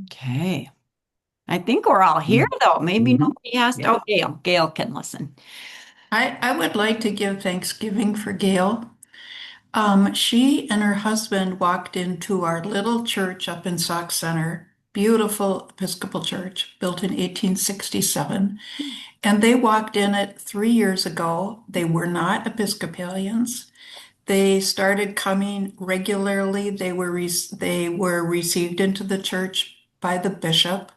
Okay. I think we're all here though. Maybe Mhm. nobody has to. Oh, Yeah. Gail. Gail can listen. I would like to give Thanksgiving for Gail. She and her husband walked into our little church up in Sauk Center, beautiful Episcopal church built in 1867. And they walked in it 3 years ago. They were not Episcopalians. They started coming regularly. They were received into the church by the bishop.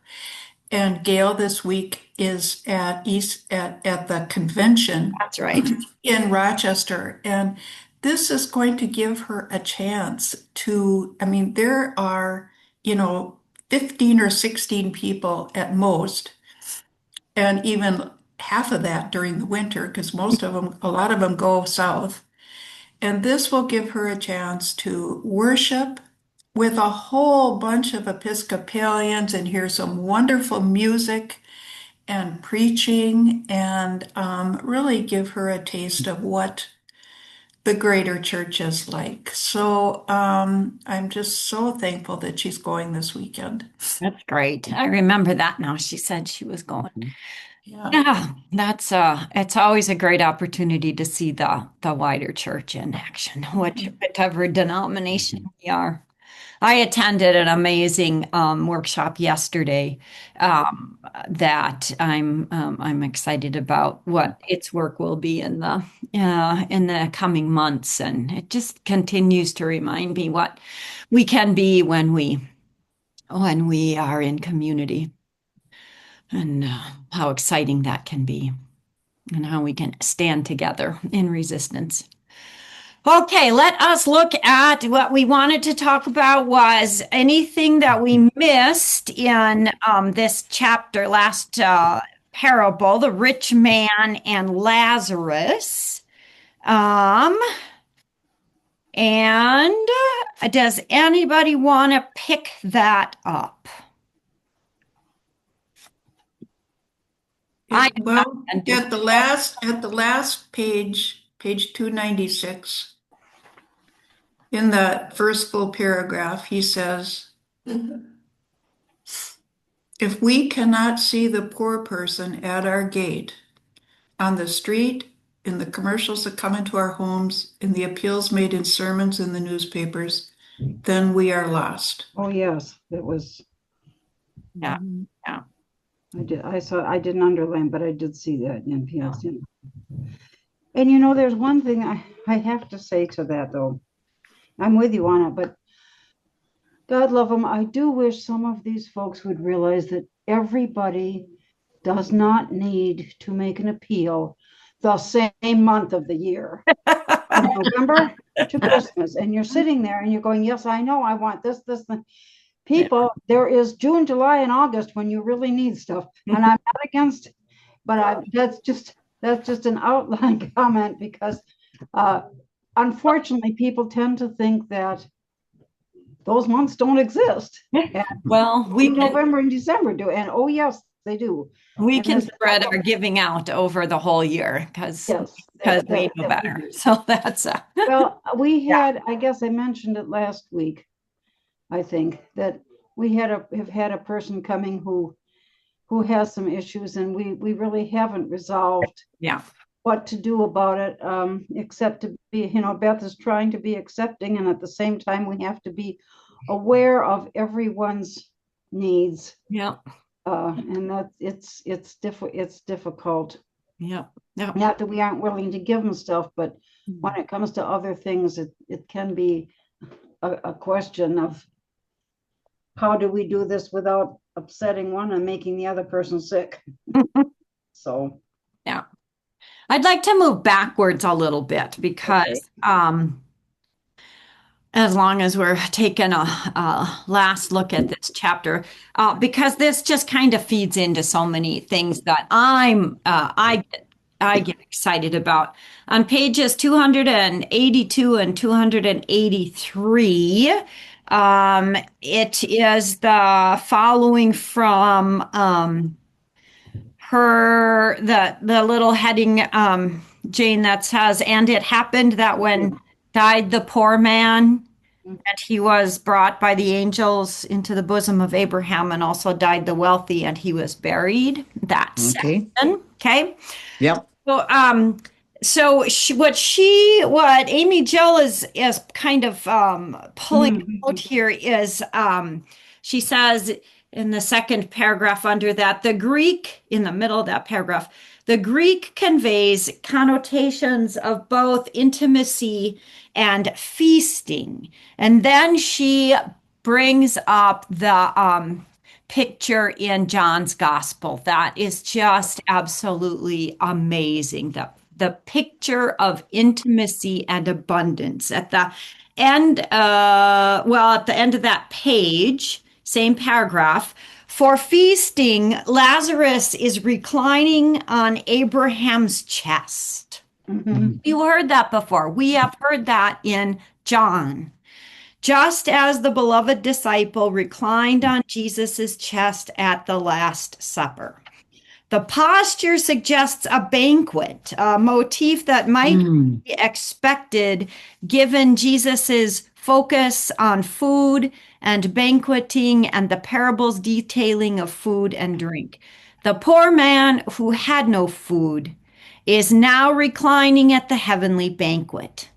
And Gail this week is at the convention That's right. in Rochester. And this is going to give her a chance to, I mean, there are, you know, 15 or 16 people at most, and even half of that during the winter, because a lot of them go south. And this will give her a chance to worship with a whole bunch of Episcopalians and hear some wonderful music and preaching and really give her a taste of what the greater church is like. So I'm just so thankful that she's going this weekend. That's great. I remember that now. She said she was going. Yeah. Yeah, that's it's always a great opportunity to see the wider church in action, whatever denomination we are. I attended an amazing workshop yesterday that I'm excited about what its work will be in the coming months, and it just continues to remind me what we can be when we are in community, and how exciting that can be, and how we can stand together in resistance. Okay, let us look at what we wanted to talk about was anything that we missed in this chapter, last parable, the rich man and Lazarus. Um, and does anybody want to pick that up? I Well, and just at the last page, page 296, in the first full paragraph, he says, if we cannot see the poor person at our gate, on the street, in the commercials that come into our homes, in the appeals made in sermons in the newspapers, then we are lost. Oh, yes, it was. yeah, Mhm. yeah. I didn't underline, but I did see that in PLC. And there's one thing I have to say to that though. I'm with you on it, but God love them. I do wish some of these folks would realize that everybody does not need to make an appeal the same month of the year. From November to Christmas. And you're sitting there and you're going, yes, I know I want this, this, the Yeah. people. There is June, July, and August when you really need stuff. And I'm not against, but that's just an outline comment because uh, unfortunately people tend to think that those months don't exist. And Well, November and December do. And oh yes, they do. we And can there's spread our giving out over the whole year yes, because that, we that, know that we better. do. So that's Well, we yeah. had, I guess I mentioned it last week, I think, that we have had a person coming who has some issues and we really haven't resolved Yeah. what to do about it, except to be, Beth is trying to be accepting, and at the same time, we have to be aware of everyone's needs. Yeah. And that it's difficult. Yeah. Yeah. Not that we aren't willing to give them stuff, but when it comes to other things, it can be a question of how do we do this without upsetting one and making the other person sick? So, Yeah. I'd like to move backwards a little bit okay. because as long as we're taking a last look at this chapter, because this just kind of feeds into so many things that I get excited about. On pages 282 and 283, it is the following from the little heading, Jane, that says, and it happened that when died the poor man. And he was brought by the angels into the bosom of Abraham and also died the wealthy, and he was buried. That Okay. section. Okay. Yep. So, what Amy Jill is kind of pulling out Mhm. here is she says in the second paragraph under that, the Greek in the middle of that paragraph, the Greek conveys connotations of both intimacy and feasting, and then she brings up the picture in John's gospel that is just absolutely amazing. The picture of intimacy and abundance at the end, at the end of that page, same paragraph. For feasting, Lazarus is reclining on Abraham's chest. Mhm. Mhm. You heard that before. We have heard that in John. Just as the beloved disciple reclined on Jesus' chest at the Last Supper. The posture suggests a banquet, a motif that might Mm. be expected given Jesus's focus on food and banqueting and the parable's detailing of food and drink. The poor man who had no food is now reclining at the heavenly banquet.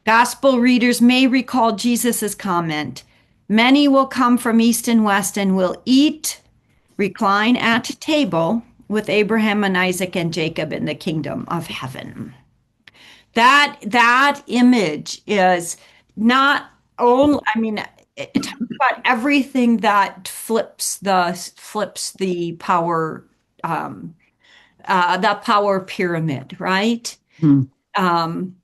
Gospel readers may recall Jesus' comment, many will come from east and west and will eat, recline at table with Abraham and Isaac and Jacob in the kingdom of heaven. That image is not only, I mean, it talks about everything that flips the power the power pyramid, right? Mm. Um,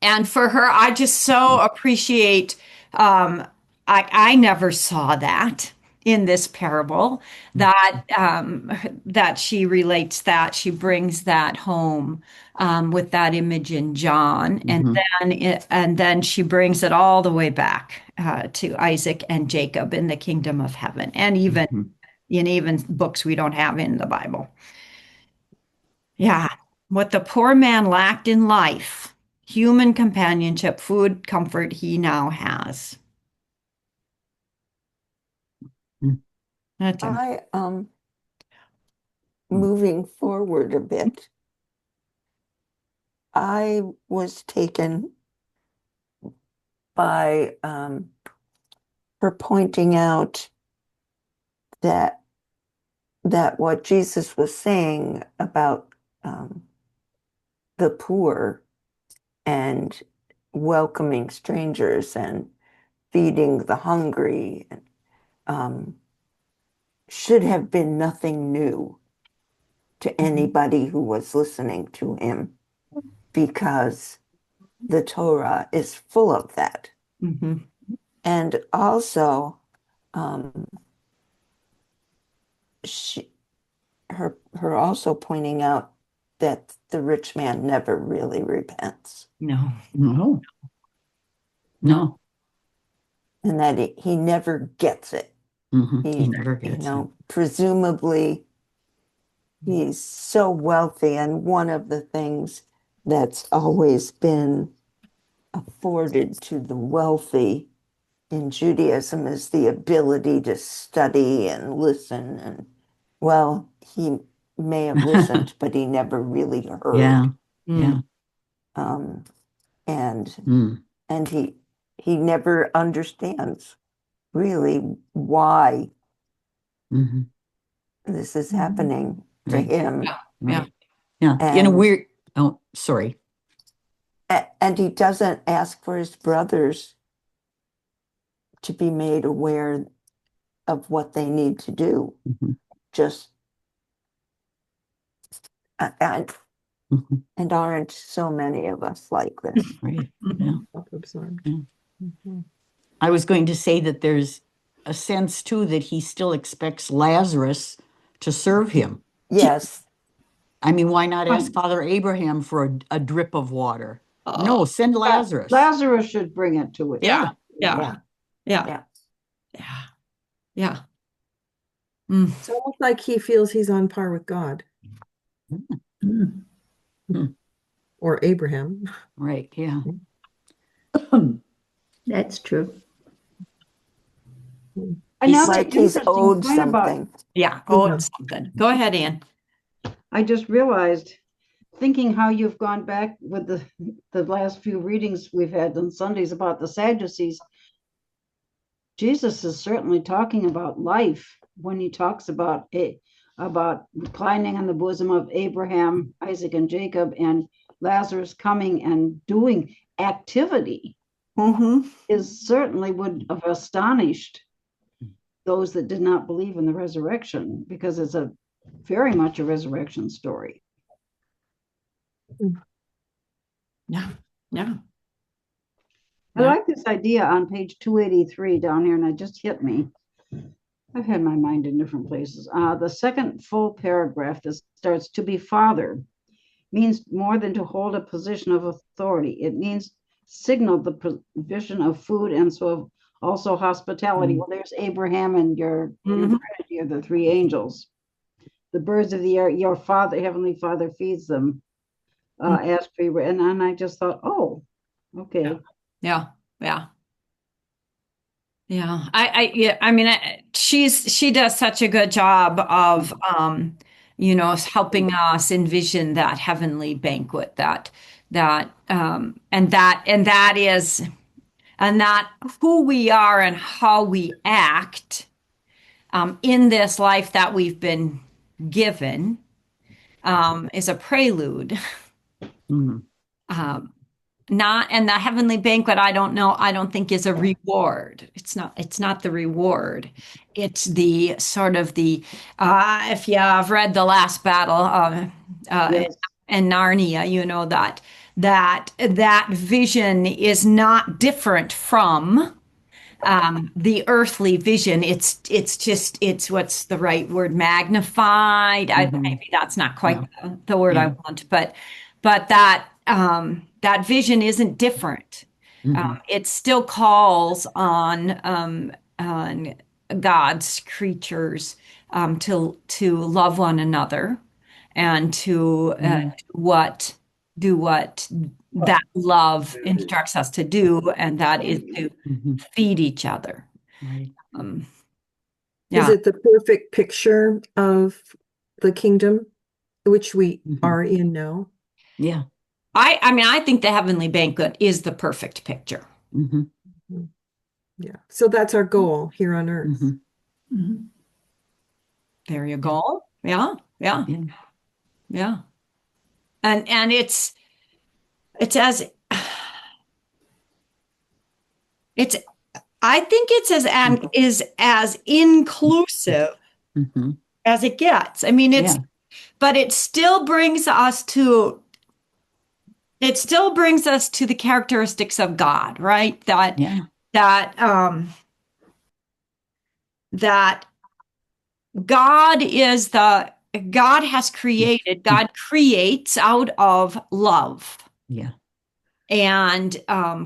And for her, I just so appreciate. Um, I never saw that in this parable. That she relates that she brings that home with that image in John, Mhm. and then she brings it all the way back to Isaac and Jacob in the kingdom of heaven, and even Mhm. in even books we don't have in the Bible. Yeah. What the poor man lacked in life, human companionship, food, comfort, he now has. Mm. That's him. I moving forward a bit, I was taken by her pointing out that what Jesus was saying about the poor and welcoming strangers and feeding the hungry um, should have been nothing new to anybody who was listening to him because the Torah is full of that. Mhm. And also, um, she, her also pointing out that the rich man never really repents No. No, no. and that he never gets it. Mhm. He He, never gets it. presumably he's so wealthy, and one of the things that's always been afforded to the wealthy in Judaism is the ability to study and listen. And well, he may have listened, but he never really Yeah, heard. yeah. Um, and Mm. and he never understands really why Mhm. this is Mhm. happening to Right, him. Yeah. right. Yeah, in a And weird, oh, sorry. and he doesn't ask for his brothers to be made aware of what they need to do. Mhm. Just and Mhm. and aren't so many of us like this? Right, yeah. Self-absorbed. Yeah. Mhm. I was going to say that there's a sense too that he still expects Lazarus to serve him. Yes. I mean, why not ask Fine. Father Abraham for a drip of water? Oh, No, send Lazarus. Lazarus should bring it to it. yeah. Yeah. Yeah. Yeah. Yeah. Yeah. Yeah. Mm. It's almost like he feels he's on par with God Mm. Mm. or Abraham. Right, yeah. That's true. Another Like he's interesting owed point about, something. Yeah. Oh, Yeah. it's something. Go ahead, Ann. I just realized, thinking how you've gone back with the last few readings we've had on Sundays about the Sadducees, Jesus is certainly talking about life when he talks about it, about reclining on the bosom of Abraham, Isaac, and Jacob, and Lazarus coming and doing activity. Mm-hmm. Is certainly would have astonished those that did not believe in the resurrection, because it's a very much a resurrection story. Yeah. Yeah. I Yeah. like this idea on page 283 down here, and it just hit me. I've had my mind in different places. The second full paragraph that starts, to be father means more than to hold a position of authority. It means signal the provision of food and so also hospitality. Well, there's Abraham and your Mm-hmm. Trinity of the three angels. The birds of the air, your father, heavenly father feeds them. Ask for you. And I just thought, oh, okay. Yeah. Yeah. Yeah. Yeah, I mean, she does such a good job of, helping us envision that heavenly banquet and that who we are and how we act, in this life that we've been given, is a prelude. Mhm. Um, not and the heavenly banquet, I don't think is a reward. It's not the reward. It's the sort of the if you have read The Last Battle, uh Yes. in Narnia, you know that vision is not different from the earthly vision. It's what's the right word, magnified. Mhm. Maybe that's not quite Yeah. the word I Yeah. want, but that vision isn't different. Mhm. It still calls on God's creatures, to love one another and to Mhm. do what that love instructs us to do, and that is to Mhm. feed each other. Right. Um, Is yeah, it the perfect picture of the kingdom, which we Mhm. are in now? Yeah. I mean, I think the heavenly banquet is the perfect picture. Mhm. Mhm. Yeah. So that's our goal here on earth. Mhm. Mhm. There you go. Yeah, yeah, Yeah. yeah. And it's as it's I think it's as and is as inclusive Mhm. as it gets. I mean, Yeah. but it still brings us to the characteristics of God, right? Yeah. That um that God is the God has created, God creates out of love, Yeah. and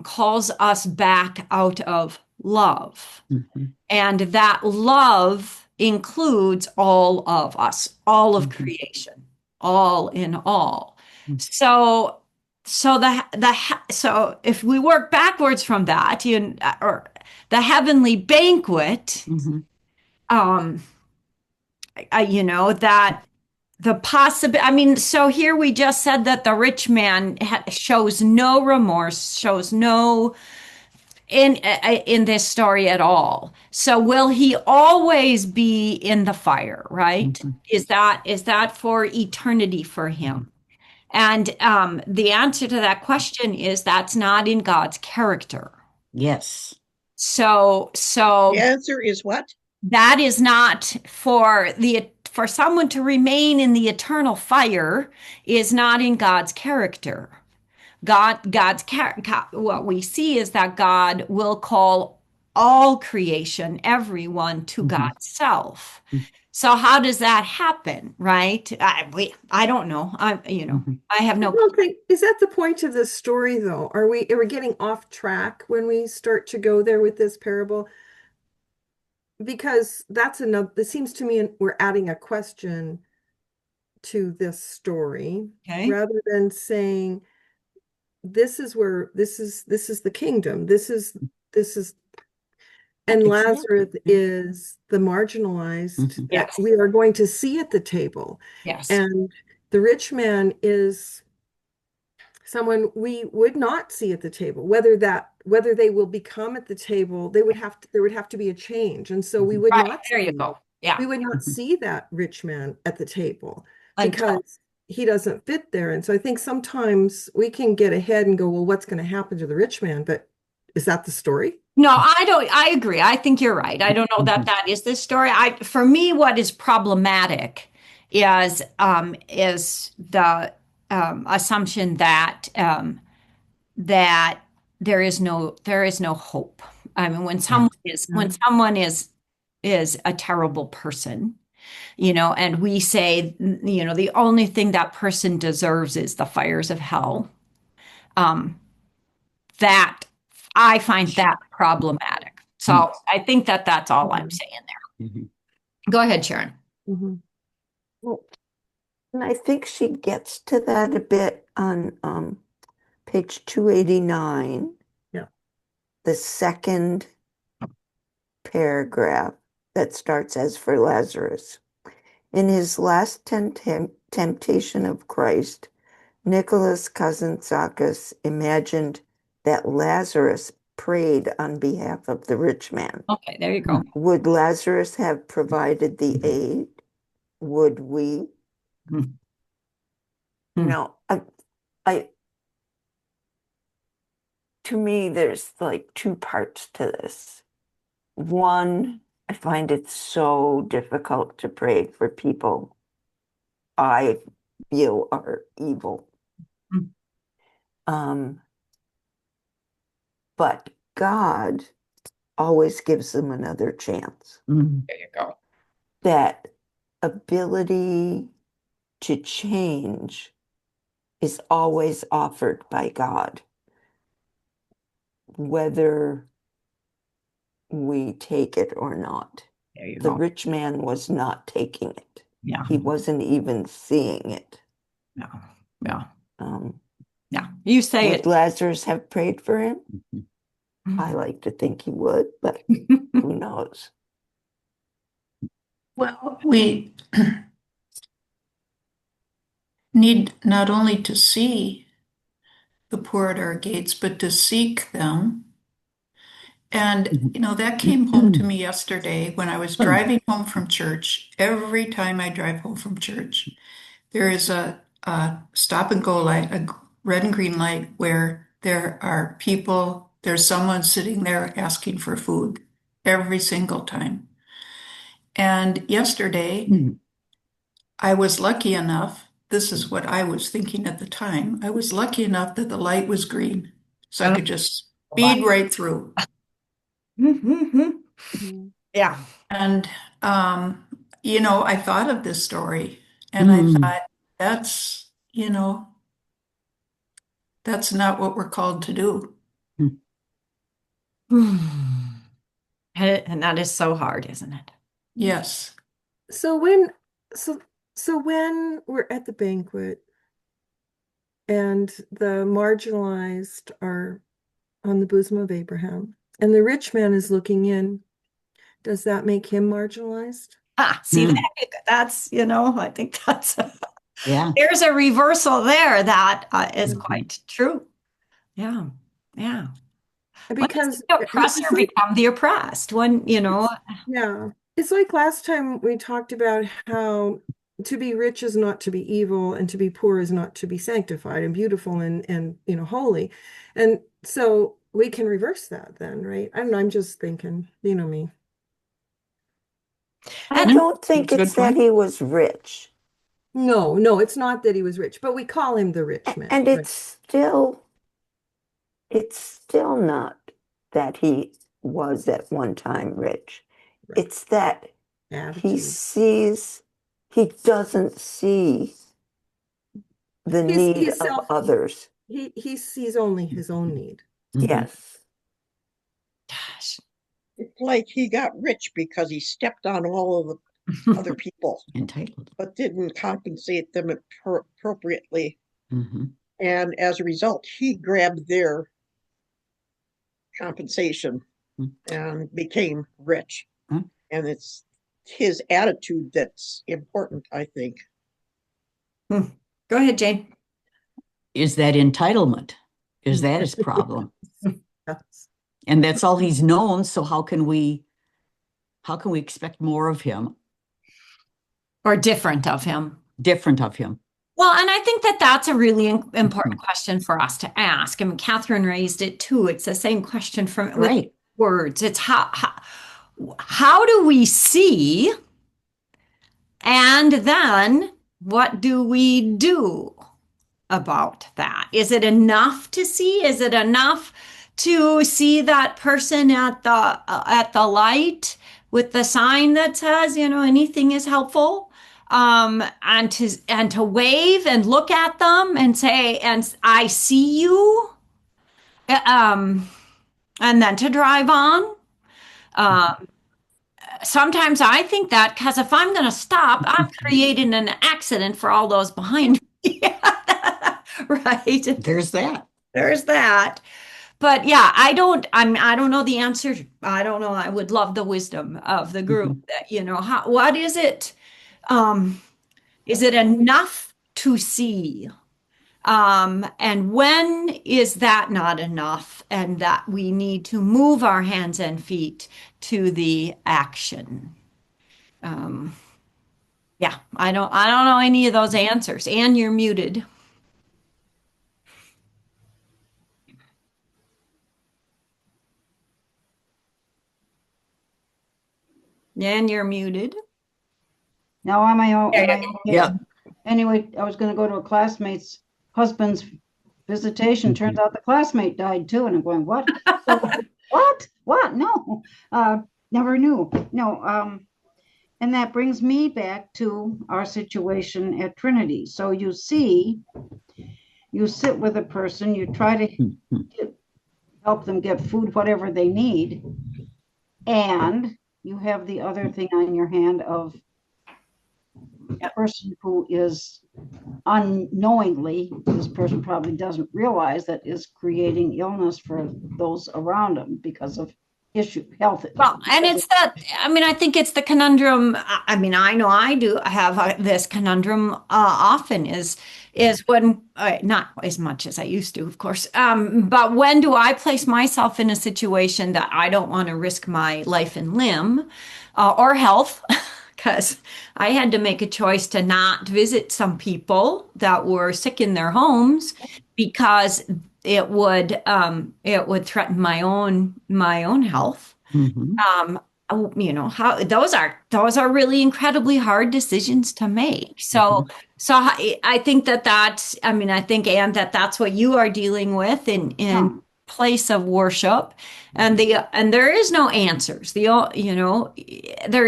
calls us back out of love. Mhm. And that love includes all of us, all of Mhm. creation, all in all. Mhm. So, so if we work backwards from that, or the heavenly banquet, Mhm. um, that the possible. I mean, so here we just said that the rich man shows no remorse, shows no in this story at all. So will he always be in the fire, right? Mhm. Is that for eternity for him? And the answer to that question is that's not in God's character. Yes. So The answer is what? that is not for someone to remain in the eternal fire is not in God's character. What we see is that God will call all creation, everyone, to Mhm. God's self. So how does that happen, right? I don't know. Mhm. I have I no. don't think, is that the point of this story though? Are we getting off track when we start to go there with this parable? Because that's another, it seems to me we're adding a question to this story Okay. rather than saying this is where this is the kingdom. This is this is, and Lazarus is the marginalized Mhm. that Yes. we are going to see at the table. Yes. And the rich man is someone we would not see at the table. Whether they will become at the table, there would have to be a change. And so we would Right. not There you go. Yeah. see that rich man at the table Until because he doesn't fit there. And so I think sometimes we can get ahead and go, well, what's going to happen to the rich man? But is that the story? No, I don't. I agree. I think you're right. I don't know that that is the story. For me, what is problematic is the assumption that that there is no hope. I mean, when someone is a terrible person, and we say, the only thing that person deserves is the fires of hell. Um, that I find that problematic. So I think that that's all I'm saying there. Mhm. Go ahead, Sharon. Mhm. Well, and I think she gets to that a bit on page 289, Yeah. the second paragraph that starts as for Lazarus. In his last temptation of Christ, Nicholas Kazantzakis imagined that Lazarus prayed on behalf of the rich man. Okay, there you go. Would Lazarus have provided the aid? Would we? Hmm. You know, I to me, there's like two parts to this. One, I find it so difficult to pray for people I feel are evil. Hmm. But God always gives them another chance. Mhm. There you go. That ability to change is always offered by God, whether we take it or not. There you The go. rich man was not taking it. Yeah. He wasn't even seeing it. Yeah. Yeah. Um, Yeah. You say would it. Lazarus have prayed for him? Mhm. I like to think he would, but who knows? Well, we need not only to see the poor at our gates, but to seek them. And, that came home to me yesterday when I was driving home from church. Every time I drive home from church, there is a stop and go light, a red and green light where there are people, there's someone sitting there asking for food every single time. And yesterday, I was lucky enough, this is what I was thinking at the time. I was lucky enough that the light was green, so I Oh, could just speed right through. mhm. Mhm. Yeah. And, I thought of this story and I Mhm. thought, that's not what we're called to do. And that is so hard, isn't it? Yes. So when so so when we're at the banquet and the marginalized are on the bosom of Abraham and the rich man is looking in, does that make him marginalized? See that's, I think Yeah. there's a reversal there that is Mhm. quite true. Yeah. Yeah. When does Because the oppressor it's like, become the oppressed? yeah, it's like last time we talked about how to be rich is not to be evil and to be poor is not to be sanctified and beautiful and holy. And so we can reverse that then, right? I don't know, I'm just thinking, me. I And don't think It's a it's good that point. he was rich. No, no, it's not that he was rich, but we call him the rich man, And right? it's still not that he was at one time rich. Right. It's that he Attitude. sees, he doesn't see the need He's of self others. he sees only his own need. Mhm. Yes. gosh. It's like he got rich because he stepped on all of the other people, Entitled. but didn't compensate them appropriately. Mhm. And as a result, he grabbed their compensation Hmm. and became rich. Hmm. And it's his attitude that's important, I think. Hmm. Go ahead, Jane. Is that entitlement? Is that his problem? Yes. And that's all he's known. So how can we expect more of him, Or different of him? different of him? Well, and I think that that's a really important Mhm. question for us to ask. I mean, Catherine raised it too. It's the same question from with Right. words. It's how do we see, and then what do we do about that? Is it enough to see? Is it enough to see that person at the light with the sign that says, anything is helpful? And to wave and look at them and say, and I see you, um, and then to drive on. Um, Sometimes I think that because if I'm going to stop, I'm creating an accident for all those behind me. Right. There's that. There's that. But yeah, I don't know the answer. I don't know. I would love the wisdom of the group Mhm. that, what is it? Um, is it enough to see? And when is that not enough? And that we need to move our hands and feet to the action. Um, yeah, I don't know any of those answers. And you're muted. And you're muted. Now There am you I go. okay? Yeah. Anyway, I was gonna go to a classmate's husband's visitation. Turns Mhm. out the classmate died too, and I'm going, what? So, what? What? No. Never knew. No, and that brings me back to our situation at Trinity. So you see, you sit with a person, you try to Mhm. help them get food, whatever they need, and you have the other thing on your hand of a person who is unknowingly, this person probably doesn't realize that is creating illness for those around them because of health. Well, and it's that, I mean, I think it's the conundrum. I mean, I know I do have this conundrum often is when, not as much as I used to, of course, but when do I place myself in a situation that I don't want to risk my life and limb or health? Because I had to make a choice to not visit some people that were sick in their homes because it would threaten my own health. Mhm. um how those are really incredibly hard decisions to make. So Mhm. I think that's, I mean, I think, and that's what you are dealing with in Huh. place of worship. And there is no answers. There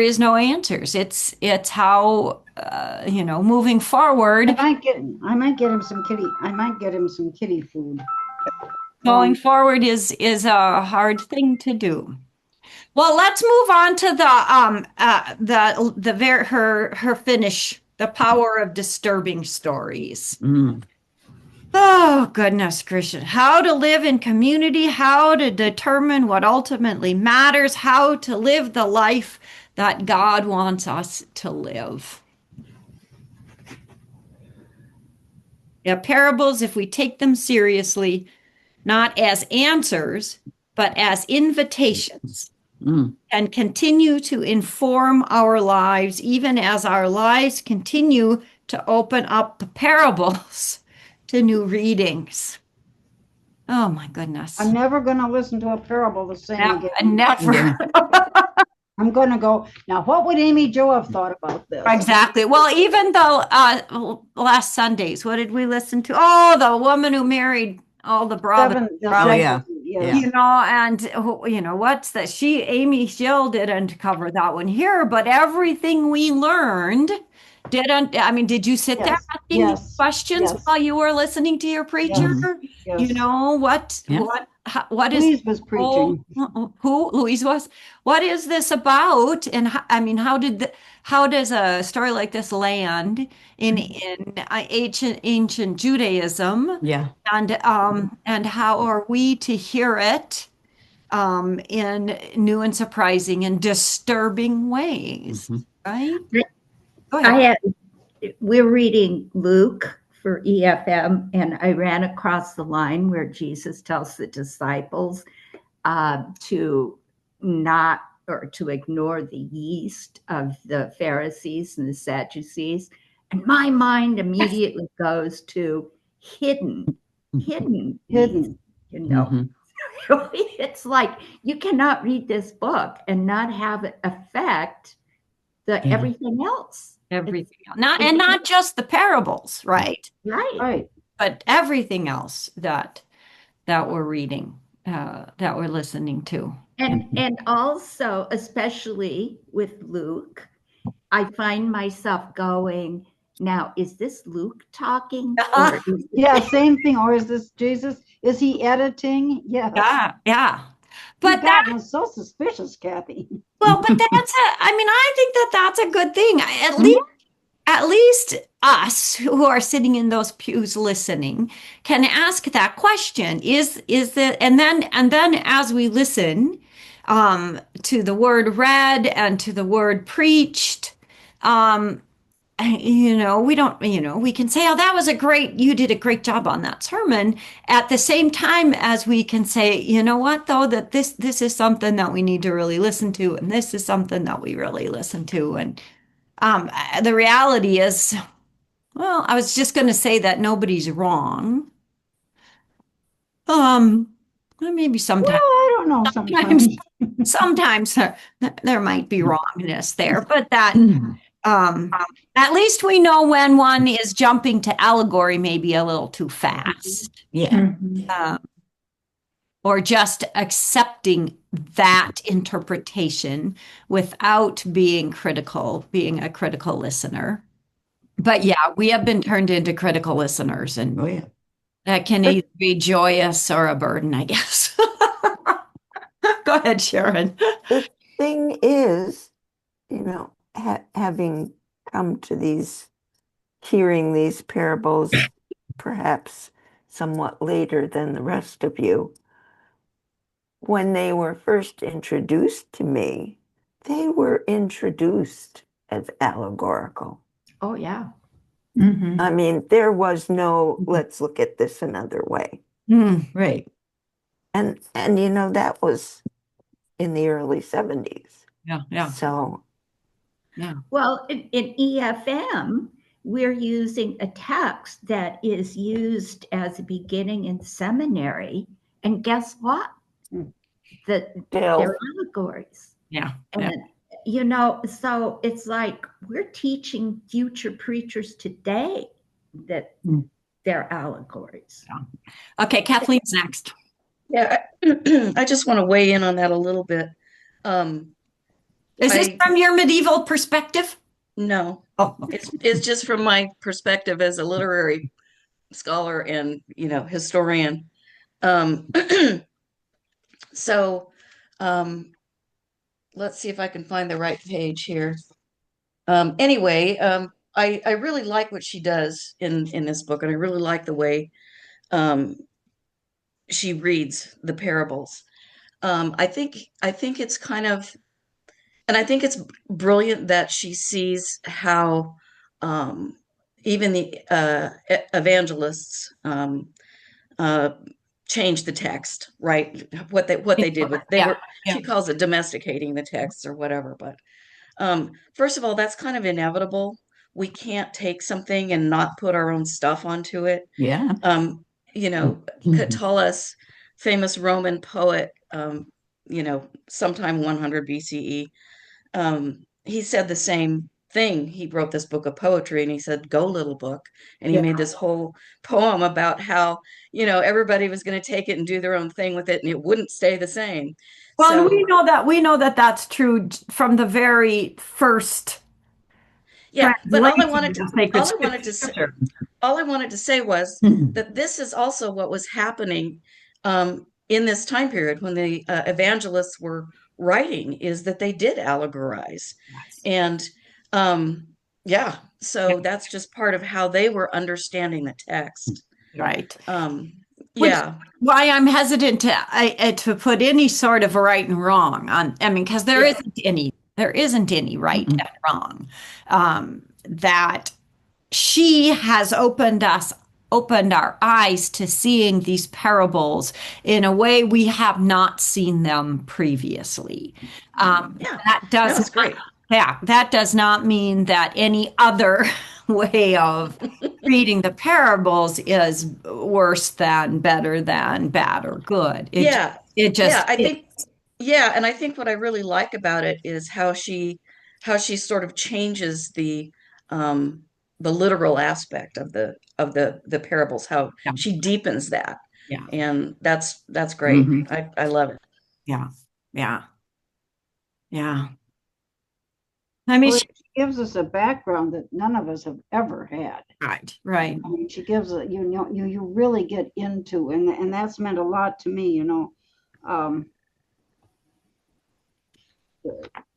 is no answers. It's how, moving forward. I might get him some kitty food. Going forward is a hard thing to do. Well, let's move on to her finish, the power of disturbing stories. Mm. Oh, goodness gracious. How to live in community, how to determine what ultimately matters, how to live the life that God wants us to live. Yeah, parables, if we take them seriously, not as answers, but as invitations, Mm. and continue to inform our lives, even as our lives continue to open up the parables to new readings. Oh my I'm goodness. never going to listen to a parable the same Never, again. Yeah. never. I'm going to go, now, what would Amy Jo have thought about this? Exactly. Well, even though last Sundays, what did we listen to? Oh, the woman who married all the brothers. The Oh, seven, yeah. yes. Yeah. And what's that? Amy Jill didn't cover that one here, but everything we learned didn't. I mean, did you sit there Yes, asking these yes, questions yes, while you were listening to your preacher? yes, Mhm. yes. Yeah. What is Louise was preaching. who Louise was? What is this about? And I mean, how does a story like this land in ancient Judaism? Yeah. And how are we to hear it in new and surprising and disturbing ways, Mhm. right? Go I ahead. we're reading Luke for EFM, and I ran across the line where Jesus tells the disciples to not or to ignore the yeast of the Pharisees and the Sadducees. And my mind immediately goes to hidden yeast, Hidden. you know. Mhm. It's like you cannot read this book and not have it affect the Yeah. everything else. Everything else. Not just the parables, right? Right. Right. But everything else that we're reading, that we're listening to. And also, especially with Luke, I find myself going, now, is this Luke talking or is Yeah, same thing. Or is this Jesus? Is he editing? Yes. Yeah. You've But that, gotten so suspicious, Kathy. well, but I mean, I think that that's a good thing. Mhm. At least us who are sitting in those pews listening can ask that question. Is the and then as we listen to the word read and to the word preached, um, we don't, we can say, oh, that was you did a great job on that sermon. At the same time as we can say, you know what, though, that this is something that we need to really listen to, and this is something that we really listen to. And the reality is, well, I was just going to say that nobody's wrong. Well, maybe Well, sometimes, I don't know sometimes, sometimes. sometimes there might be wrongness there, but that, Mhm. um, at least we know when one is jumping to allegory maybe a little too fast, Yeah. um, or just accepting that interpretation without being critical, being a critical listener. But yeah, we have been turned into critical listeners, and Oh yeah. that can But either be joyous or a burden, I guess. Go ahead, Sharon. the thing is, having come to hearing these parables perhaps somewhat later than the rest of you, when they were first introduced to me, they were introduced as allegorical. oh yeah. I mean, there was no, let's look at this another way. Right. And that was in the early 70s. Yeah. So, Well, in EFM, we're using a text that is used as a beginning in seminary. And guess what? They're Bill, allegories. Yeah. And, so it's like we're teaching future preachers today that Mm. they're allegories. Okay, Kathleen's next. Yeah, I just want to weigh in on that a little bit. Um, Is this I from your medieval perspective? no, Oh, okay. it's just from my perspective as a literary scholar and historian. Um, so let's see if I can find the right page here. Anyway, I really like what she does in this book, and I really like the way um, she reads the parables. I think it's kind of, and I think it's brilliant that she sees how um, even the evangelists uh, changed the text, right? What they did with they Yeah. were she calls it domesticating the text or whatever. But first of all, that's kind of inevitable. We can't take something and not put our own stuff onto it. Yeah. Um, Mhm. Catullus, famous Roman poet, sometime 100 BCE, he said the same thing. He wrote this book of poetry and he said, "Go, little book." And he Yeah. made this whole poem about how, everybody was going to take it and do their own thing with it and it wouldn't stay the same. Well, and So, we know that that's true from the very first yeah, but translation of the sacred all I wanted to say, scripture. all I wanted to say was Mhm. that this is also what was happening in this time period when the evangelists were writing, is that they did allegorize. Yes. And yeah, so that's just part of how they were understanding the text. Right. Um, which Yeah. why I'm hesitant to put any sort of right and wrong on. I mean, because Yeah. there isn't any right and wrong. That she has opened our eyes to seeing these parables in a way we have not seen them previously. Yeah. That That does was not, great. yeah, that does not mean that any other way of reading the parables is worse than, better than, bad or good. Yeah. It Yeah. just I is. think, yeah. And I think what I really like about it is how she sort of changes um, the literal aspect of the parables, how Yeah, she deepens that. yeah, And that's great. Mhm. I love it. yeah, yeah, yeah. I mean, Well, she gives us a background that none of us have ever had. right, right. I mean, she gives it, you really get into, and that's meant a lot to me, um,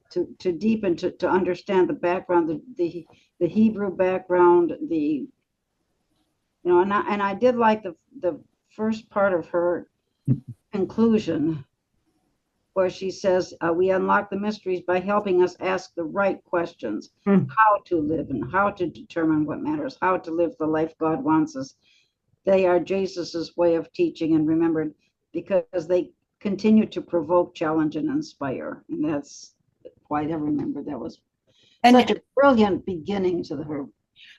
to deepen, to understand the background, the Hebrew background, and I did like the first part of her conclusion where she says, we unlock the mysteries by helping us ask the right questions, Mm. how to live and how to determine what matters, how to live the life God wants us. They are Jesus's way of teaching and remembered because they continue to provoke, challenge, and inspire. And that's why I remember that was such And a brilliant beginning to her.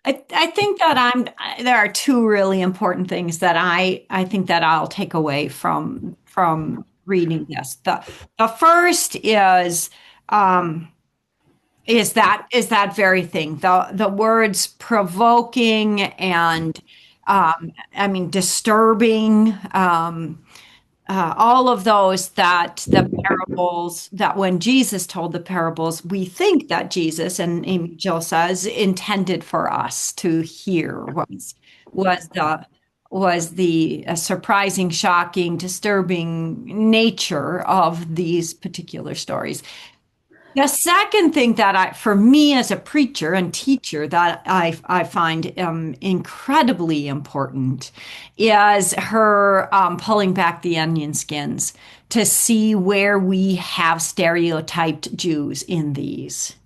I think that there are two really important things that I think that I'll take away from reading this. The first um, is that very thing. The words provoking and I mean disturbing. All of those that the parables that when Jesus told the parables, we think that Jesus and Amy Jill says intended for us to hear was the was the surprising, shocking, disturbing nature of these particular stories. The second thing that for me as a preacher and teacher, that I find incredibly important is her pulling back the onion skins to see where we have stereotyped Jews in these.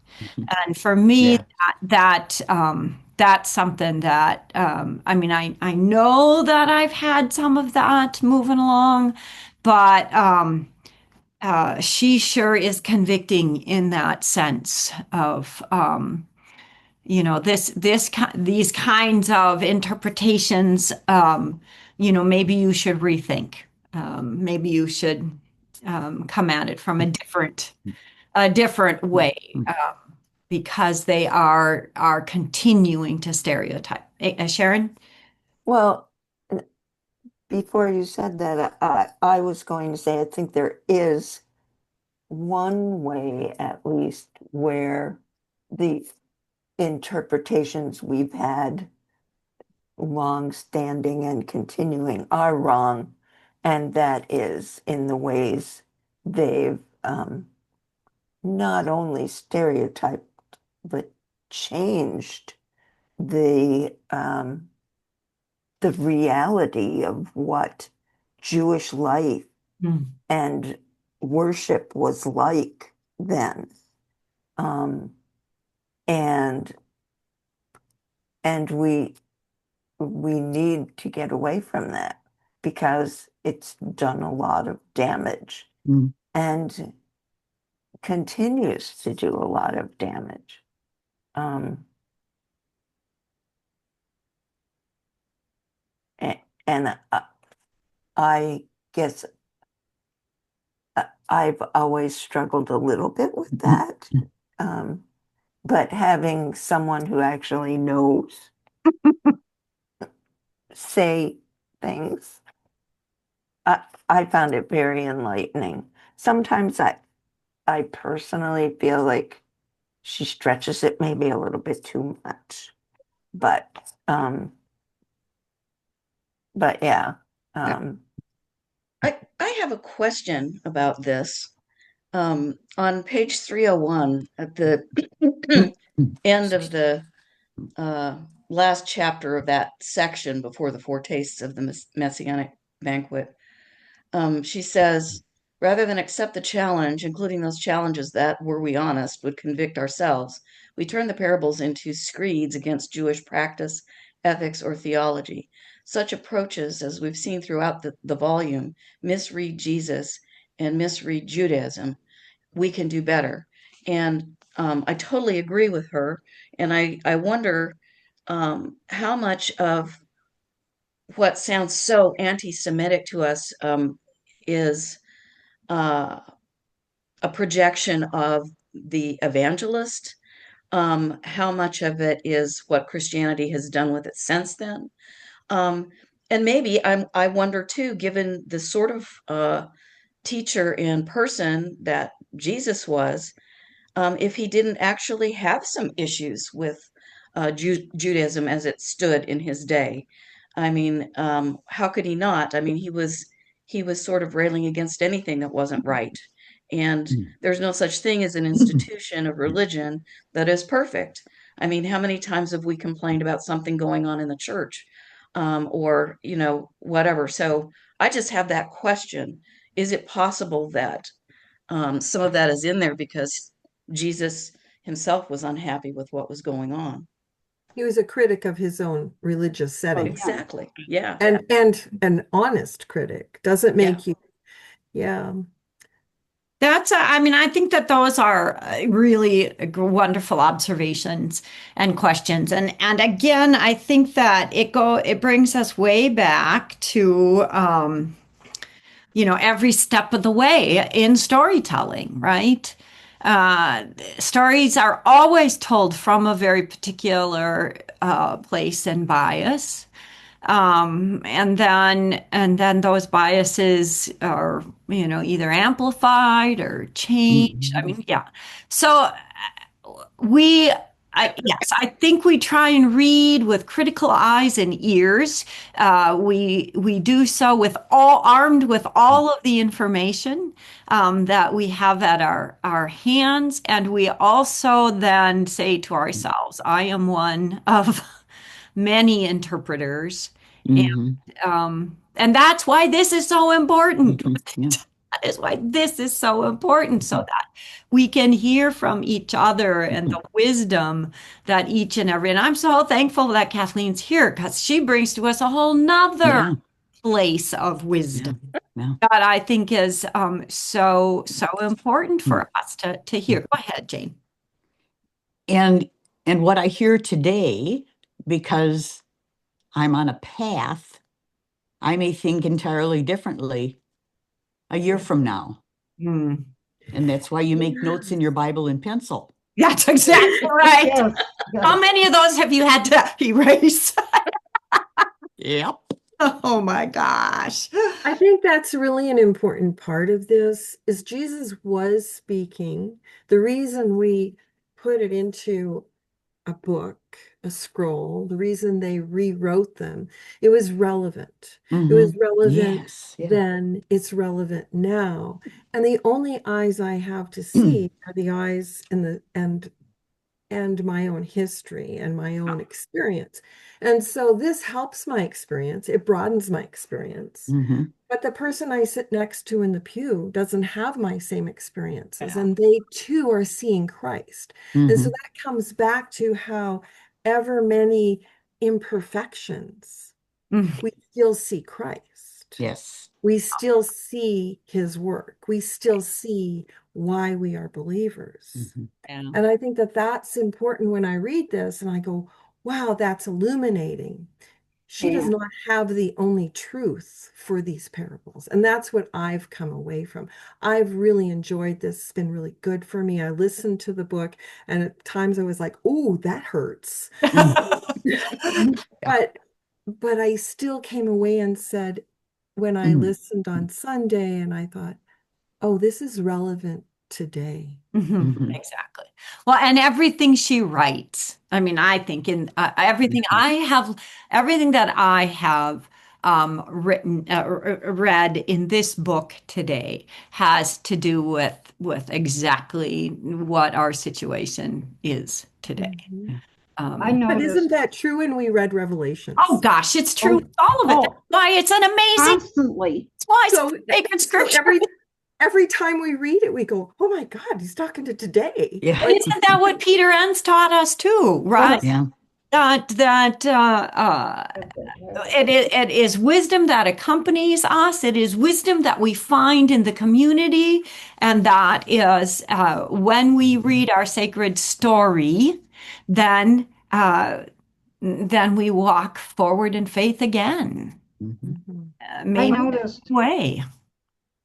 And for me, Yeah. that's something that I mean, I know that I've had some of that moving along, but she sure is convicting in that sense of these kinds of interpretations. Maybe you should rethink. Maybe you should come at it from a different way because they are continuing to stereotype. Sharon? Well, before you said that, I was going to say I think there is one way, at least, where the interpretations we've had long standing and continuing are wrong, and that is in the ways they've not only stereotyped but changed the reality of what Jewish life Mm. and worship was like then. Um, and and we need to get away from that because it's done a lot of damage Mm. and continues to do a lot of damage. Um, and I guess I've always struggled a little bit with that. Um, but having someone who actually knows say things, I found it very enlightening. Sometimes I personally feel like she stretches it maybe a little bit too much. But but yeah. Um I have a question about this. On page 301, at the end of the uh, last chapter of that section before the four tastes of the messianic banquet. She says, rather than accept the challenge, including those challenges that, were we honest, would convict ourselves, we turn the parables into screeds against Jewish practice, ethics, or theology. Such approaches, as we've seen throughout the volume, misread Jesus and misread Judaism. We can do better. And I totally agree with her. And I wonder how much of what sounds so anti-Semitic to us is uh, a projection of the evangelist. How much of it is what Christianity has done with it since then? Um, and maybe I wonder too, given the sort of teacher and person that Jesus was, if he didn't actually have some issues with Judaism as it stood in his day. I mean, how could he not? I mean, he was sort of railing against anything that wasn't right. And there's no such thing as an institution of religion that is perfect. I mean, how many times have we complained about something going on in the church, or whatever? So I just have that question: is it possible that some of that is in there because Jesus himself was unhappy with what was going on? He was a critic of his own religious Oh, setting, yeah. Exactly. Yeah. and an honest critic doesn't Yeah. make you, yeah. I mean, I think that those are really wonderful observations and questions. And again, I think that it brings us way back to every step of the way in storytelling, right? Uh, Stories are always told from a very particular place and bias. And then those biases are, either amplified or changed. I mean, yeah. So we, yes, I think we try and read with critical eyes and ears. We do so with all armed with all of the information that we have at our hands, and we also then say to ourselves, "I am one of many interpreters." Mhm. And that's why this is so important. Yeah. That is why this is so important, so that we can hear from each other and the wisdom that each and every, and I'm so thankful that Kathleen's here because she brings to us a whole nother Yeah. place of wisdom Yeah. Yeah. that I think is so important for us to hear. Go ahead, Jane. And and what I hear today, because I'm on a path, I may think entirely differently a year from now. Hmm. And that's why you make notes in your Bible in pencil. That's exactly right. Yes, How yes. many of those have you had to erase? Yep. Oh my gosh. I think that's really an important part of this is Jesus was speaking. The reason we put it into a book, a scroll, the reason they rewrote them, it was relevant. It was Mhm. relevant Yes. Yeah. then, it's relevant now. And the only eyes I have to see are the eyes and my own history and my own experience. And so this helps my experience. It broadens my experience. Mhm. But the person I sit next to in the pew doesn't have my same experiences, Yeah. and they too are seeing Christ. And so Mhm. that comes back to how ever many imperfections, Mm. we still see Christ. Yes. We still see his work. We still see why we are believers. Mhm. Yeah. And I think that that's important when I read this and I go, wow, that's illuminating. She does Yeah. not have the only truth for these parables. And that's what I've come away from. I've really enjoyed this. It's been really good for me. I listened to the book, and at times I was like, oh, that hurts. Mm. Yeah. But I still came away and said, when I Mm. listened on Sunday, and I thought, oh, this is relevant today. Mhm. Exactly. Well, and everything she writes, I mean, I think in everything that I have read in this book today has to do with exactly what our situation is today. Mhm. Yeah. I But isn't noticed, that true when we read Revelations? Oh gosh, it's true. oh, It's all of it. That's oh, why it's an amazing. constantly. That's why it's So, sacred so scripture. every time we read it, we go, "Oh my God, he's talking to today." Yeah. Like, Isn't that what Peter Enns taught us too, right? Yes. Yeah. It is wisdom that accompanies us. It is wisdom that we find in the community, and that is when we read our sacred story, then then we walk forward in faith again. Mhm. Mhm. I Maybe noticed, way.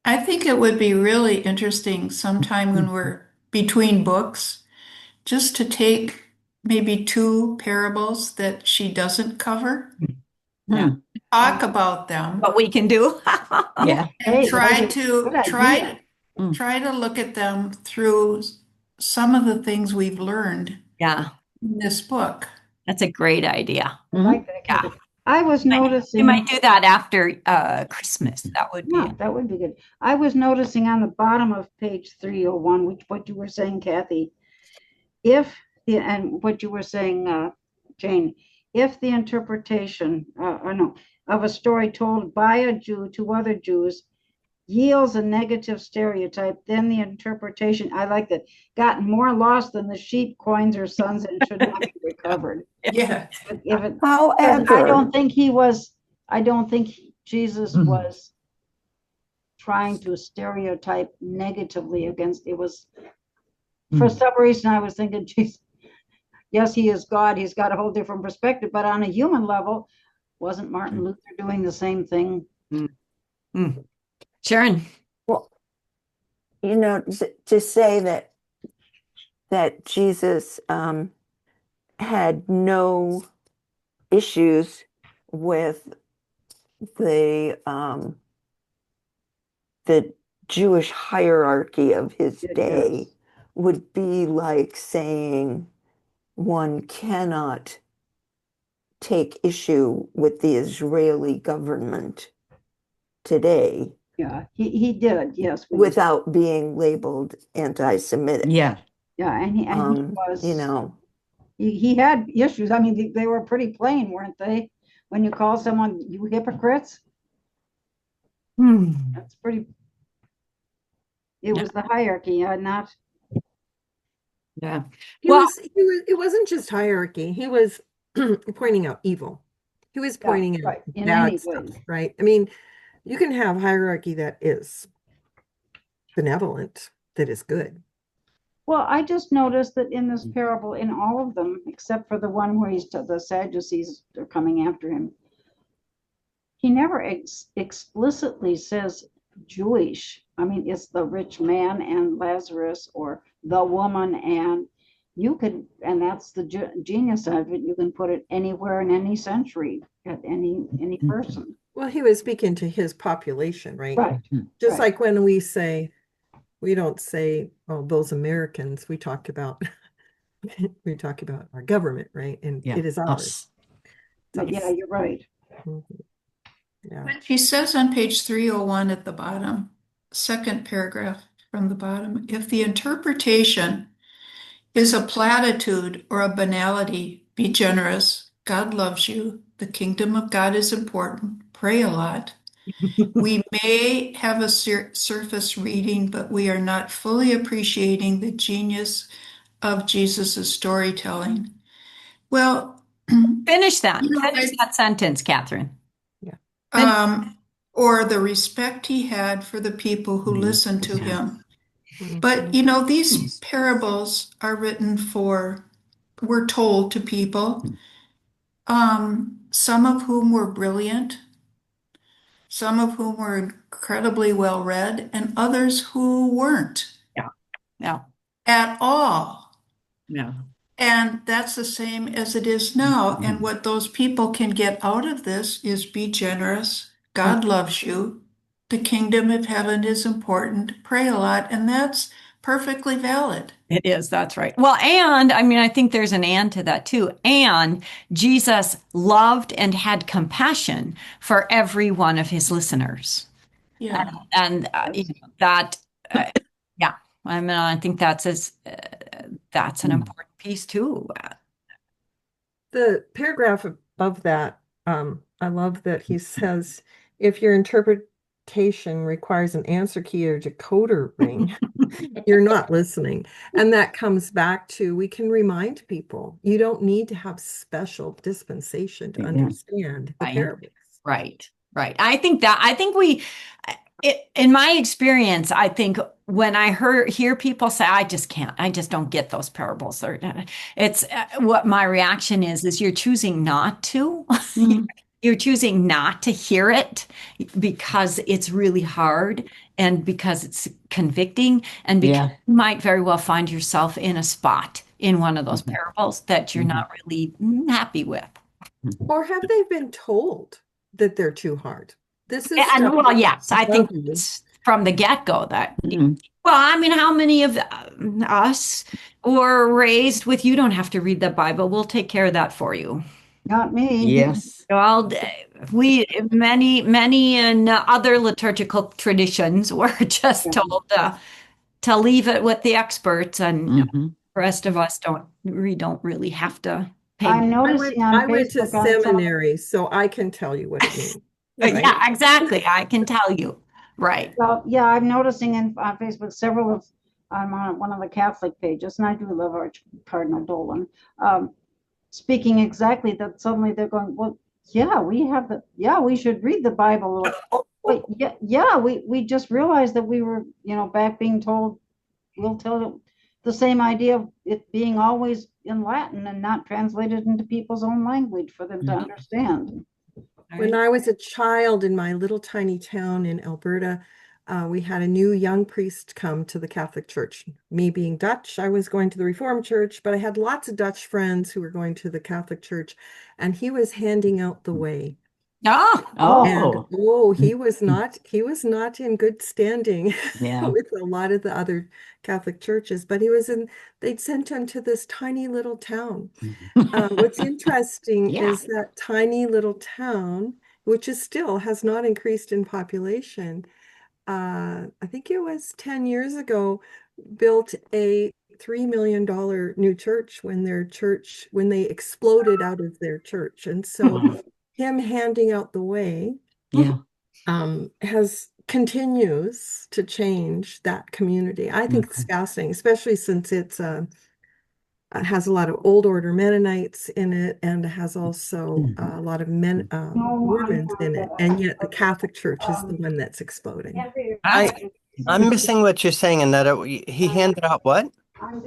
I think it would be really interesting sometime when we're between books just to take maybe two parables that she doesn't cover, Yeah, Hmm. talk about them, what we can do. Yeah. and hey, that'd be a good idea. Mm. try to look at them through some of the things we've learned Yeah, in this book. that's a great idea. I Mhm. like that, Yeah, Kathy. I was we might noticing, do that after Christmas. That would be yeah, that would be good. I was noticing on the bottom of page 301, which what you were saying, Kathy, if the, and what you were saying, Jane, if the interpretation, or no, of a story told by a Jew to other Jews yields a negative stereotype, then the interpretation, I like that, got more lost than the sheep, coins, or sons and should not be recovered. Yeah. But if it, because However, I don't think Jesus Mhm. was trying to stereotype negatively against, it was, for Mhm. some reason, I was thinking, Jesus, yes, he is God. He's got a whole different perspective, but on a human level, wasn't Martin Luther doing the same thing? Mm. Mm. Sharon. well, to say that Jesus had no issues with the um, the Jewish hierarchy of his day Yes. would be like saying one cannot take issue with the Israeli government today Yeah, he did. Yes, without being labeled anti-Semitic. Yeah. yeah, and he You was know, he had issues. I mean, they were pretty plain, weren't they? When you call someone you hypocrites, Hmm. that's pretty. It Yeah. was the hierarchy, not. Yeah. Well, it wasn't just hierarchy. He was pointing out evil. He was Yeah, pointing out right. In bad any stuff, ways. right? I mean, you can have hierarchy that is benevolent, that is good. Well, I just noticed that in this parable, in all of them, except for the one where the Sadducees are coming after him, he never explicitly says Jewish. I mean, it's the rich man and Lazarus, or the woman, and you could, and that's the genius of it. You can put it anywhere in any century at any person. Well, he was speaking to his population, right? Right, Just right. like when we don't say, oh, those Americans, we talk about we talk about our government, right? And Yeah. it is ours. Us. But yeah, you're right. Mhm. Yeah. But she says on page 301 at the bottom, second paragraph from the bottom, if the interpretation is a platitude or a banality, be generous. God loves you. The kingdom of God is important. Pray a lot. We may have a surface reading, but we are not fully appreciating the genius of Jesus' storytelling. Well, finish that. you know, Finish that sentence, Catherine. Yeah. Finish. or the respect he had for the people who Mhm. listened to Yeah. him. But, Mhm. you know, these parables are written for, we're told to people, some of whom were brilliant, some of whom were incredibly well read, and others who weren't Yeah. Yeah. at all. Yeah. And that's the same as it is now. And what those people can get out of this is be generous. God loves you. The kingdom of heaven is important. Pray a lot. And that's perfectly valid. It is. That's right. Well, and I mean, I think there's an and to that too. And Jesus loved and had compassion for every one of his listeners. Yeah. And you Yes. know, that, yeah, I mean, I think that's an important piece too. The paragraph above that, I love that he says, if your interpretation requires an answer key or decoder ring, you're not listening. And that comes back to we can remind people you don't need to have special dispensation to Yeah. understand the Right. parables. Right. Right. I think in my experience, I think when I hear people say, I just don't get those parables. Or it's what my reaction is you're choosing not to. Mm. You're choosing not to hear it because it's really hard and because it's convicting and because Yeah. you might very well find yourself in a spot in one of those Mhm. parables that you're not really happy with. Or have they been told that they're too hard? This is And stuff well, yes, I think above you. it's from the get-go that, Mm. well, I mean, how many of us were raised with you don't have to read the Bible, we'll take care of that for you. Not me. Yes. Well, we many in other liturgical traditions were just told to leave it with the experts, and the Hmm. rest of us don't really have to pay. I'm noticing on I went to Facebook on some, seminary, so I can tell you what it means, right? Yeah, exactly. I can tell you. Right. well, yeah, I'm noticing on Facebook several of, I'm on one of the Catholic pages, and I do love Cardinal Dolan, speaking exactly that suddenly they're going, well, yeah, we should read the Bible. Wait, yeah, we just realized that we were, back being told, we'll tell you the same idea of it being always in Latin and not translated into people's own language for them to understand. When I was a child in my little tiny town in Alberta, we had a new young priest come to the Catholic Church. Me being Dutch, I was going to the Reformed Church, but I had lots of Dutch friends who were going to the Catholic Church, and he was handing out the way. Oh, And Oh. he was not in good standing Yeah. with a lot of the other Catholic churches, but they'd sent him to this tiny little town. What's interesting Yeah. is that tiny little town, which is still has not increased in population, I think it was 10 years ago, built a $3 million new church when they exploded out of their church. And so Wow. him handing out the way Yeah. has continues to change that community. I think it's Okay. fascinating, especially since it has a lot of old order Mennonites in it, and it has also a lot of No, I'm Mormons in it, not. and yet the Catholic Church is the one that's exploding. I'm missing what you're saying in that he handed out what?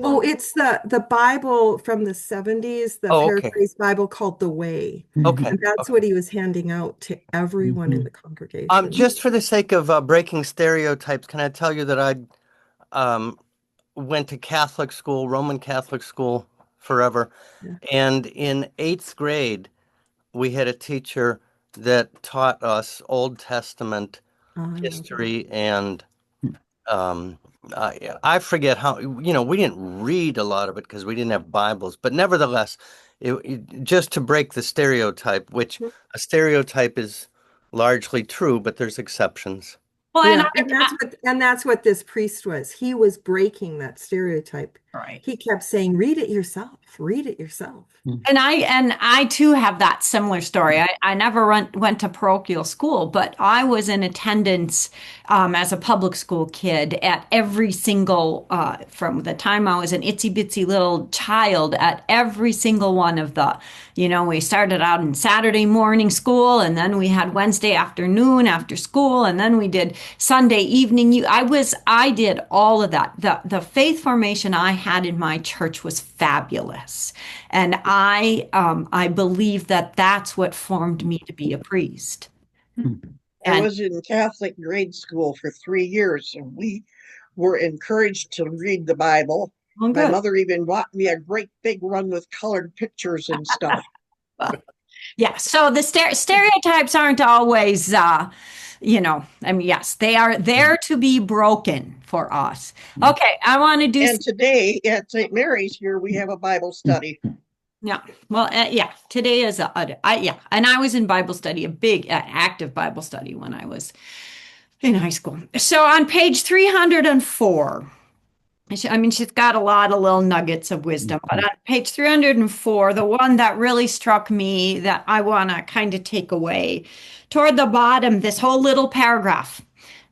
Oh, it's the Bible from the 70s, the Oh, okay. paraphrase Bible called The Way. Okay. And that's what he was handing out to everyone in Mhm. the congregation. Just for the sake of breaking stereotypes, can I tell you that I um, went to Catholic school, Roman Catholic school forever, Yeah. and in eighth grade we had a teacher that taught us Old Testament I love that. history and um, I forget how, we didn't read a lot of it because we didn't have Bibles, but nevertheless, just to break the stereotype, which a stereotype is largely true, but there's exceptions. well, Yeah, and that's what this priest was. He was breaking that stereotype. right. He kept saying, "Read it yourself. Read it yourself." And I too have that similar story. I never went to parochial school, but I was in attendance as a public school kid at every single, from the time I was an itsy bitsy little child, at every single one of we started out in Saturday morning school, and then we had Wednesday afternoon after school, and then we did Sunday evening. I did all of that. The faith formation I had in my church was fabulous. And I believe that that's what formed me to be a priest. I And was in Catholic grade school for 3 years, and we were encouraged to read the Bible. well, My good. mother even bought me a great big one with colored pictures and stuff. Yeah. So the stereotypes aren't always, I mean, yes, they are there to be broken for us. Okay. I want to do, And today at St. Mary's here, we have a Bible study. yeah. Well, yeah, today is yeah. And I was in Bible study, a big active Bible study when I was in high school. So on page 304. I mean, she's got a lot of little nuggets of wisdom. But on page 304, the one that really struck me that I want to kind of take away, toward the bottom, this whole little paragraph.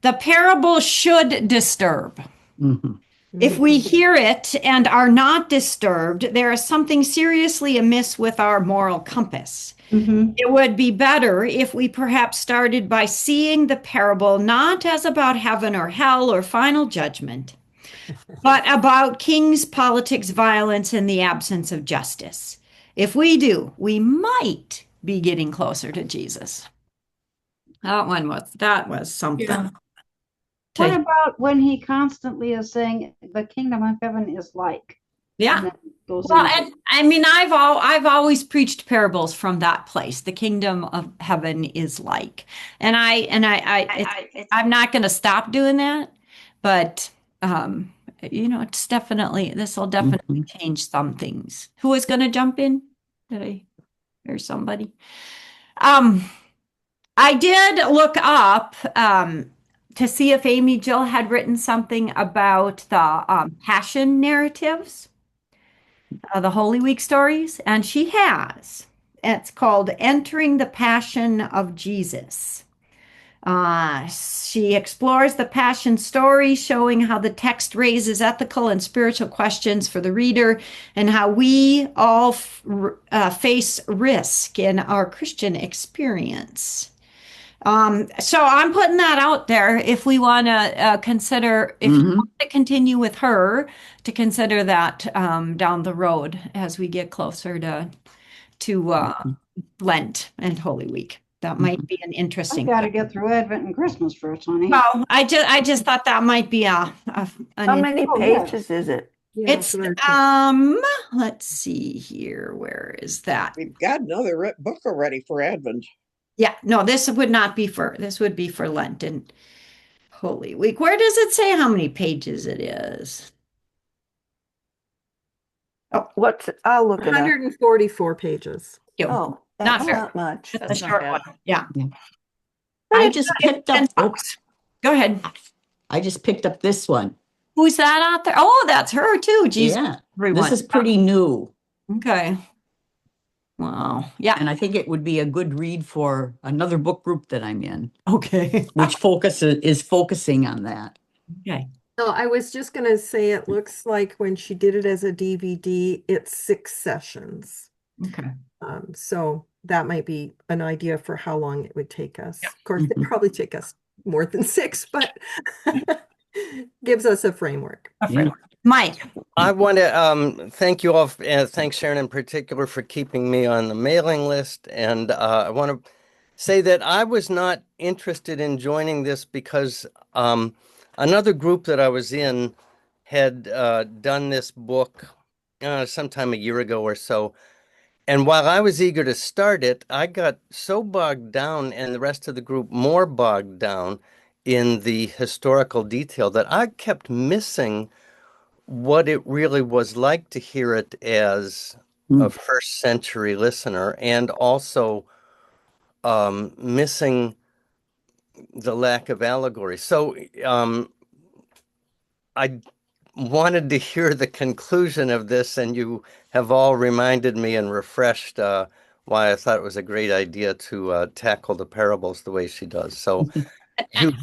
The parable should disturb. Mhm. If we hear it and are not disturbed, there is something seriously amiss with our moral compass. Mm-hmm. It would be better if we perhaps started by seeing the parable not as about heaven or hell or final judgment, but about kings, politics, violence, and the absence of justice. If we do, we might be getting closer to Jesus. That was something. Yeah. What To, about when he constantly is saying the kingdom of heaven is like? yeah. And then goes Well, into and I mean, I've always preached parables from that place. The kingdom of heaven is like, and I'm not going to stop doing that, but it's definitely this will definitely Mhm. change some things. Who is going to jump in? Did I hear somebody? Um, I did look up to see if Amy Jill had written something about the passion narratives, the Holy Week stories, and she has. It's called Entering the Passion of Jesus. She explores the passion story, showing how the text raises ethical and spiritual questions for the reader and how we all face risk in our Christian experience. So I'm putting that out there if we want to consider, if you Mhm. want to continue with her, to consider that down the road as we get closer to Mhm. Lent and Holy Week. That might Mhm. be an I've interesting. got to get through Advent and Christmas first, honey. Well, I just thought that might be How an many Oh, yes. pages is it? Yeah, it's that's what I let's see here. Where is that? We've got another book already for Advent. Yeah, no, this would be for Lent and Holy Week. Where does it say how many pages it is? Oh, I'll look it up. 144 pages. Oh, not that's very, not much. just a That's not short bad. one. Yeah. Yeah. But I it's just picked up, 10 bucks. Go ahead. I just picked up this one. Who's that out there? Oh, that's her too. Jesus, Yeah, this everyone. is pretty new, Okay. Wow. Yeah. and I think it would be a good read for another book group that I'm in, Okay. which is focusing on that. Okay. No, I was just going to say it looks like when she did it as a DVD, it's 6 sessions. Okay. So that might be an idea for how long it would take us. Yeah. Of course, it Mhm. probably take us more than 6, but gives us a framework. Yeah. Mike. I want to thank you all, thanks Sharon in particular for keeping me on the mailing list. And I want to say that I was not interested in joining this because another group that I was in had done this book sometime a year ago or so. And while I was eager to start it, I got so bogged down, and the rest of the group more bogged down in the historical detail that I kept missing what it really was like to hear it as a Mm. first century listener, and also missing the lack of allegory. So I wanted to hear the conclusion of this, and you have all reminded me and refreshed why I thought it was a great idea to tackle the parables the way she does. So you've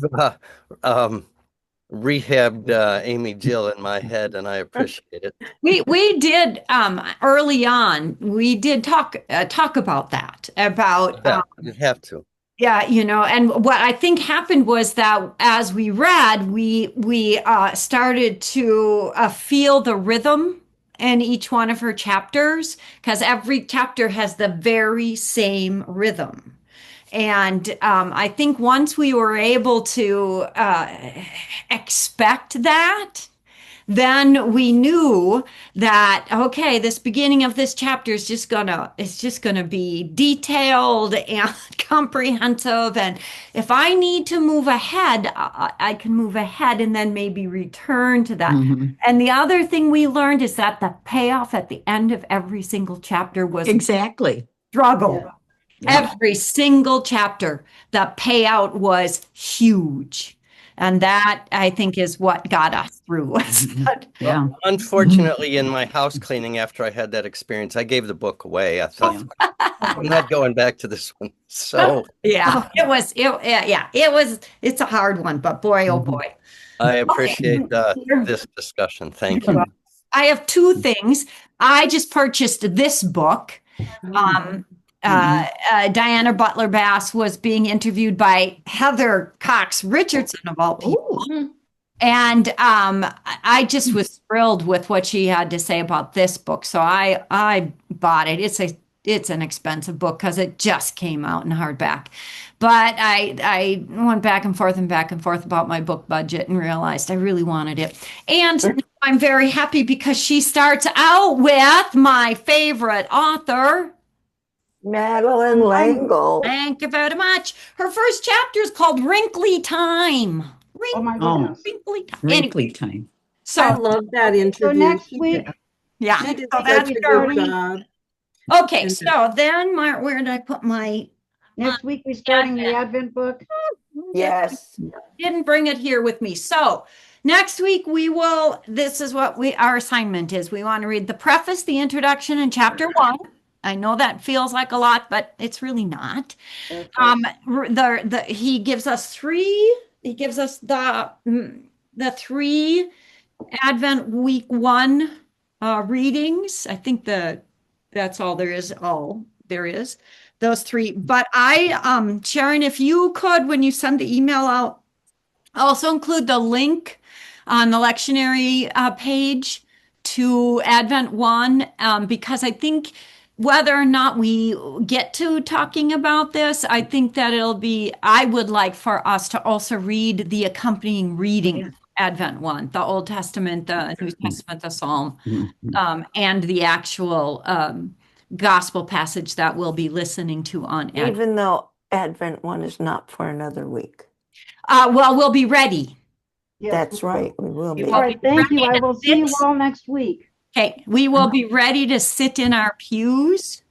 um, rehabbed Amy Jill in my head, and I appreciate it. We did early on, we did talk about that, about Yeah, you have to. yeah, and what I think happened was that as we read, we started to feel the rhythm in each one of her chapters, because every chapter has the very same rhythm. And I think once we were able to expect that, then we knew that, okay, this beginning of this chapter is just gonna be detailed and comprehensive. And if I need to move ahead, I can move ahead and then maybe return to that. Mhm. And the other thing we learned is that the payoff at the end of every single chapter was Exactly. struggle. Yeah. Yeah. Every single chapter, the payout was huge. And that, I think, is what got us through. Was that- Yeah. Unfortunately, in my house cleaning after I had that experience, I gave the book away. I thought, I'm not going back to this one. So Yeah, it's a hard one, but boy, oh boy. I Okay. appreciate Here. this discussion. Thank you. I have two things. I just purchased this book. Um, Diana Butler Bass was being interviewed by Heather Cox Richardson, of all people. Oh, And I just was thrilled with what she had to say about this book. So I bought it. It's an expensive book because it just came out in hardback. But I went back and forth about my book budget and realized I really wanted it. And I'm very happy because she starts out with my favorite author. Madeline Langle. Thank you very much. Her first chapter is called Wrinkly Time. Oh my Oh. goodness. Wrinkly Time. Anyway, Wrinkly time. I so love that interview. So next She week, did, yeah. she did So such that's a her. good job. Okay, And- so then where did I put my next week we're starting the Advent book. Yes. didn't bring it here with me. So next week this is what our assignment is. We want to read the preface, the introduction, and chapter 1. I know that feels like a lot, but it's really not. He gives us the 3 Advent week 1 readings. I think that's all there is. Those 3. But Sharon, if you could, when you send the email out, also include the link on the lectionary page to Advent 1, because I think whether or not we get to talking about this, I think that I would like for us to also read the accompanying reading, Advent 1, the Old Testament, the New Testament, the Psalm, and the actual gospel passage that we'll be listening to on Advent. Even though Advent 1 is not for another week. Well, we'll be ready. Yes, That's right. We will be. All right, thank you. I will see you all next week. Okay, we will be ready to sit in our pews.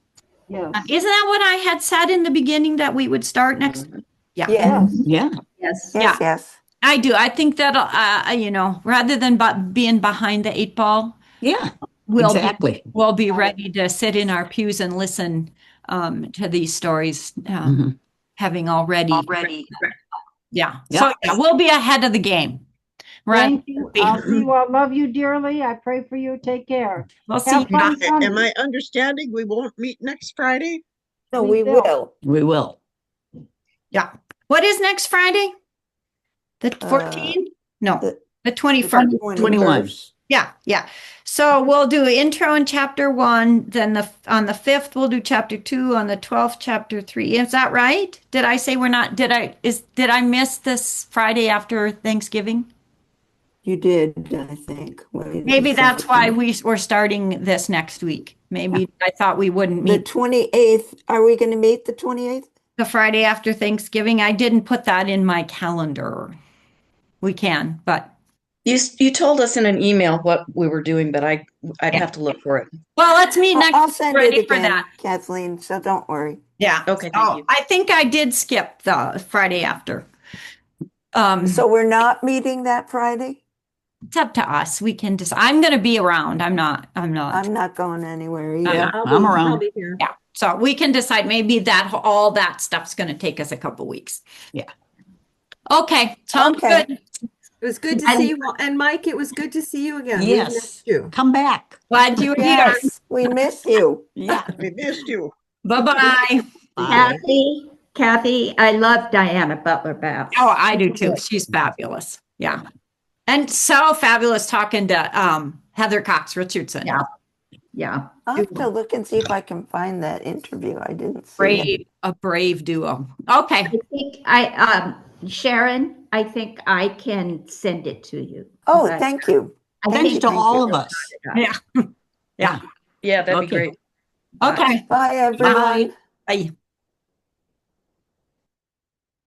Yes. Isn't that what I had said in the beginning that we would start next? Yeah. Yes. Yeah. yes. Yes. Yes. I do. I think that, rather than being behind the 8 ball, Yeah. we'll Exactly. we'll be ready to sit in our pews and listen to these stories, having already. Yeah. So we'll be ahead of the game. Thank you. I'll see you all. Love you dearly. I pray for you. Take care. We'll see Have you. fun Sunday. Am I understanding we won't meet next Friday? No, We we will. will. We will. Yeah. What is next Friday? The 14th? No, the- the 21st. 21. Yeah. So we'll do intro in chapter 1. Then on the 5th, we'll do chapter 2. On the 12th, chapter 3. Is that right? Did I say we're not? Did I miss this Friday after Thanksgiving? You did, I think. Maybe that's why we're starting this next week. Maybe I thought we wouldn't The meet 28th. Are we going to meet the 28th? the Friday after Thanksgiving. I didn't put that in my calendar. We can, but You told us in an email what we were doing, but I'd have to look for it. well, let's meet next I'll week send ready it for again, that. Kathleen, so don't worry. Yeah. Okay, thank you. I think I did skip the Friday after. So we're not meeting that Friday? It's up to us. We can just. I'm going to be around. I'm not. I'm not going anywhere either. Yeah, I'll around. be here. Yeah. So we can decide. Maybe that all that stuff's going to take us a couple weeks. Yeah. Okay. Sounds Okay. good. It was good to see you. And Mike, it was good to see you again. We've Yes. missed you. Come back. Glad you were here. Yes, we miss you. Yeah. We missed you. Bye-bye. Bye. Kathy, I love Diana Butler Bass. Oh, I do too. She's fabulous. Yeah. And so fabulous talking to Heather Cox Richardson. Yeah. I'll have to look and see if I can find that interview. I didn't see it. A brave duo. Okay. I think Sharon, I think I can send it to you. Oh, But thank you. I Thanks think to thank all you. of us. Yeah. Yeah. Yeah, that'd be Okay. great. Okay. Bye, everyone. Bye.